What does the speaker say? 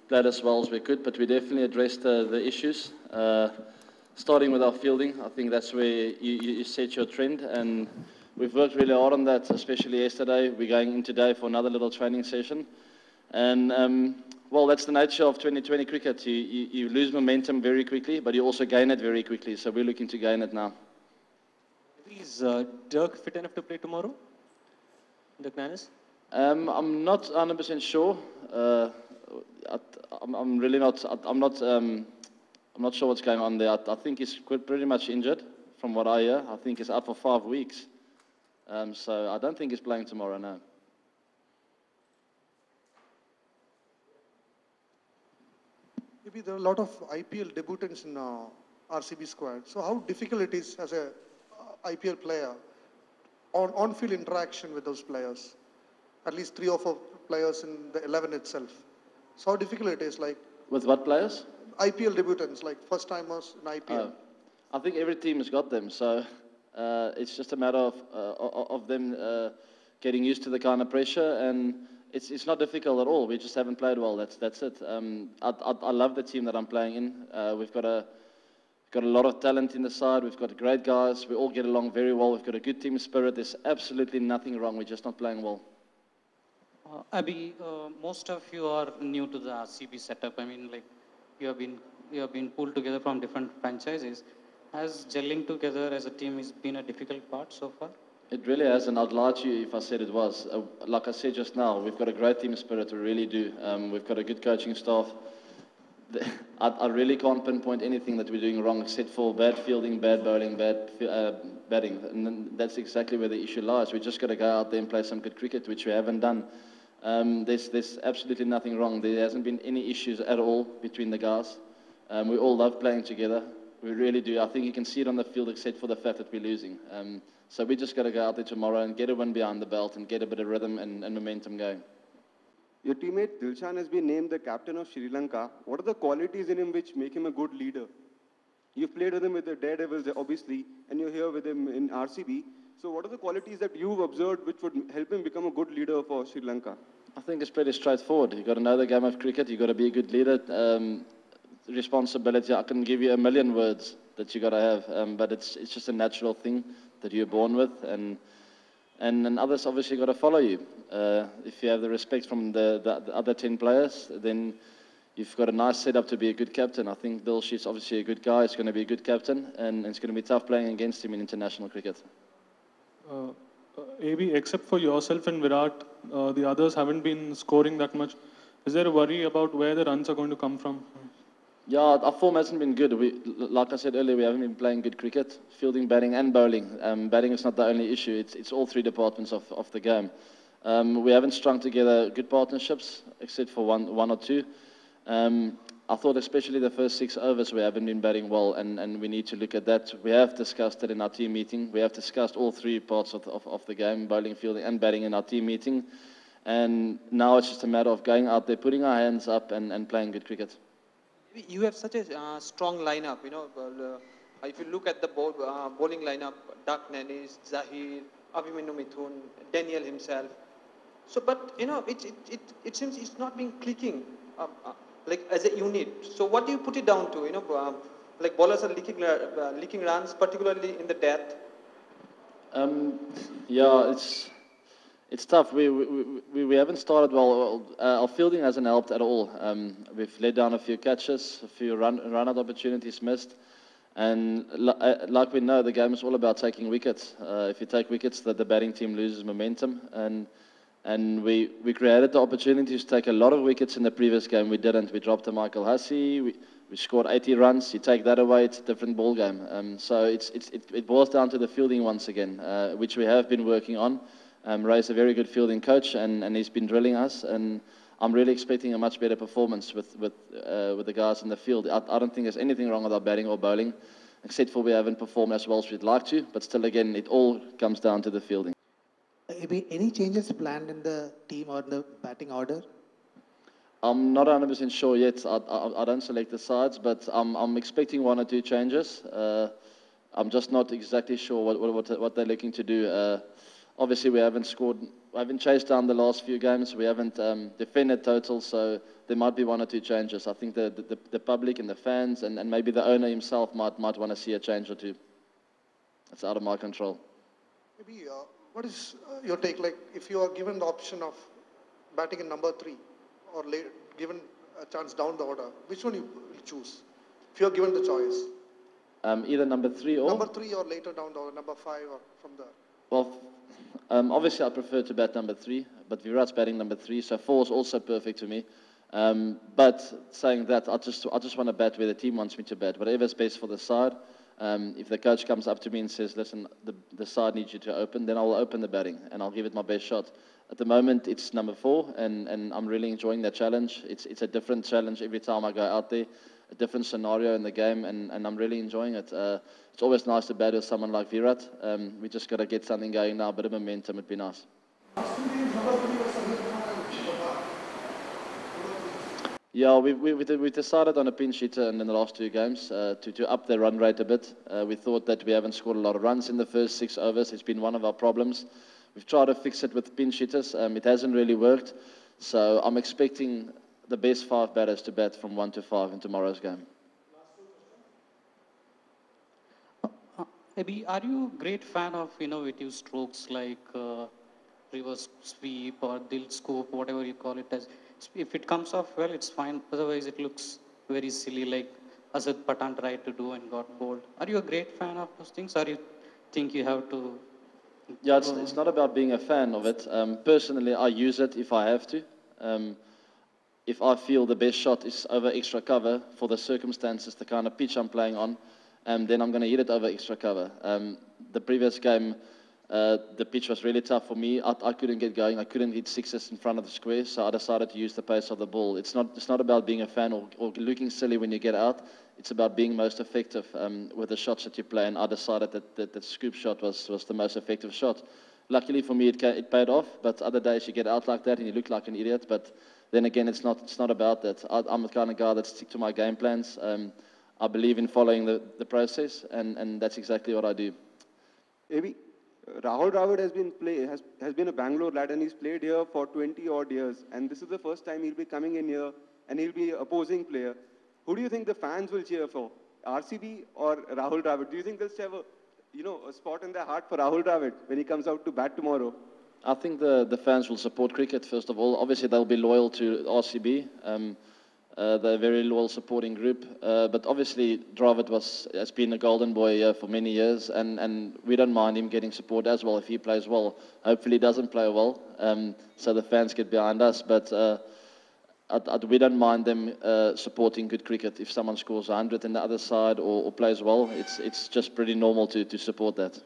played as well as we could, but we definitely addressed the issues. Starting with our fielding, I think that's where you set your trend, and we've worked really hard on that, especially yesterday. We're going in today for another little training session. And, well, that's the nature of 2020 cricket. You lose momentum very quickly, but you also gain it very quickly, so we're looking to gain it now. Is Dirk fit enough to play tomorrow? Dirk Nannes? I'm not 100% sure. I'm really not. I'm not sure what's going on there. I think he's pretty much injured, from what I hear. I think he's out for 5 weeks. So I don't think he's playing tomorrow, no. Maybe there are a lot of IPL debutants in RCB squad. So how difficult it is as a IPL player on-field interaction with those players? At least 3 or 4 players in the 11 itself. So how difficult it is, like... With what players? IPL debutants, like first-timers in IPL. I think every team has got them, so it's just a matter of them getting used to the kind of pressure, and it's not difficult at all. We just haven't played well. That's it. I love the team that I'm playing in. We've got a lot of talent in the side. We've got great guys. We all get along very well. We've got a good team spirit. There's absolutely nothing wrong. We're just not playing well. Abhi, most of you are new to the RCB setup. I mean, like, you have been pulled together from different franchises. Has gelling together as a team has been a difficult part so far? It really has, and I'd lie to you if I said it was. Like I said just now, we've got a great team spirit, we really do. We've got a good coaching staff. I really can't pinpoint anything that we're doing wrong except for bad fielding, bad bowling, bad batting. And that's exactly where the issue lies. We've just got to go out there and play some good cricket, which we haven't done. There's absolutely nothing wrong. There hasn't been any issues at all between the guys. We all love playing together. We really do. I think you can see it on the field except for the fact that we're losing. So we just got to go out there tomorrow and get a win behind the belt and get a bit of rhythm and momentum going. Your teammate Dilshan has been named the captain of Sri Lanka. What are the qualities in him which make him a good leader? You've played with him with the Daredevils, obviously, and you're here with him in RCB. So what are the qualities that you've observed which would help him become a good leader for Sri Lanka? I think it's pretty straightforward. You've got to know the game of cricket. You've got to be a good leader. Responsibility, I can give you a million words that you got to have, but it's just a natural thing that you're born with, and others obviously got to follow you. If you have the respect from the other 10 players, then you've got a nice setup to be a good captain. I think Dilshit's obviously a good guy. He's going to be a good captain, and it's going to be tough playing against him in international cricket. AB, except for yourself and Virat, the others haven't been scoring that much. Is there a worry about where the runs are going to come from? Yeah, our form hasn't been good. Like I said earlier, we haven't been playing good cricket, fielding, batting and bowling. Batting is not the only issue. It's all 3 departments of the game. We haven't strung together good partnerships, except for one or 2. I thought especially the first 6 overs we haven't been batting well, and we need to look at that. We have discussed it in our team meeting. We have discussed all 3 parts of the game, bowling, fielding and batting in our team meeting. And now it's just a matter of going out there, putting our hands up and playing good cricket. You have such a strong lineup, you know. If you look at the bowling lineup, Dirk Nannes, Zahir, Abhimanyu Mithun, Daniel himself. So, but you know, it seems it's not been clicking like as a unit. So, what do you put it down to? You know, like bowlers are leaking runs, particularly in the death. Yeah, it's tough. We haven't started well. Our fielding hasn't helped at all. We've let down a few catches, a few run-out opportunities missed. And like we know, the game is all about taking wickets. If you take wickets, the batting team loses momentum. And we created the opportunities to take a lot of wickets in the previous game. We didn't. We dropped to Michael Hussey. We scored 80 runs. You take that away, it's a different ball game. So it boils down to the fielding once again, which we have been working on. Ray's a very good fielding coach, and he's been drilling us. And I'm really expecting a much better performance with the guys in the field. I don't think there's anything wrong with our batting or bowling, except for we haven't performed as well as we'd like to. But still, again, it all comes down to the fielding. Any changes planned in the team or in the batting order? I'm not 100% sure yet. I don't select the sides, but I'm expecting 1 or 2 changes. I'm just not exactly sure what they're looking to do. Obviously, we haven't scored haven't chased down the last few games. We haven't defended total, so there might be one or two changes. I think the public and the fans and maybe the owner himself might want to see a change or two. It's out of my control. Maybe what is your take? Like, if you are given the option of batting in number 3 or given a chance down the order, which one you will choose? If you are given the choice. Either number 3 or? Number 3 or later down the order, number 5 or from there. Well, obviously I prefer to bat number 3, but Virat's batting number 3, so 4 is also perfect to me. But saying that, I just want to bat where the team wants me to bat, whatever's best for the side. If the coach comes up to me and says, listen, the side needs you to open, then I'll open the batting and I'll give it my best shot. At the moment, it's number 4, and I'm really enjoying that challenge. It's a different challenge every time I go out there, a different scenario in the game, and I'm really enjoying it. It's always nice to bat with someone like Virat. We just got to get something going now, a bit of momentum, it'd be nice. Yeah, we decided on a pinch hitter in the last 2 games to up the run rate a bit. We thought that we haven't scored a lot of runs in the first 6 overs. It's been one of our problems. We've tried to fix it with pinch hitters. It hasn't really worked. So I'm expecting the best 5 batters to bat from 1 to 5 in tomorrow's game. Abhi, are you a great fan of innovative strokes like reverse sweep or dill scoop, whatever you call it as? If it comes off well, it's fine. Otherwise, it looks very silly, like Asad Pathan tried to do and got bowled. Are you a great fan of those things, or you think you have to? Yeah, it's not about being a fan of it. Personally, I use it if I have to. If I feel the best shot is over extra cover for the circumstances, the kind of pitch I'm playing on, then I'm going to hit it over extra cover. The previous game, the pitch was really tough for me. I couldn't get going. I couldn't hit 6s in front of the square, so I decided to use the pace of the ball. It's not about being a fan or looking silly when you get out. It's about being most effective with the shots that you play, and I decided that the scoop shot was the most effective shot. Luckily for me, it paid off, but other days you get out like that and you look like an idiot. But then again, it's not about that. I'm the kind of guy that sticks to my game plans. I believe in following the process, and that's exactly what I do. Maybe Rahul Dravid has been a Bangalore lad, and he's played here for 20 odd years, and this is the first time he'll be coming in here and he'll be opposing player. Who do you think the fans will cheer for, RCB or Rahul Dravid? Do you think they'll have a spot in their heart for Rahul Dravid when he comes out to bat tomorrow? I think the fans will support cricket, first of all. Obviously, they'll be loyal to RCB. They're a very loyal supporting group. But obviously, Dravid has been a golden boy here for many years, and we don't mind him getting support as well if he plays well. Hopefully, he doesn't play well, so the fans get behind us. But we don't mind them supporting good cricket. If someone scores 100 on the other side or plays well, it's just pretty normal to support that.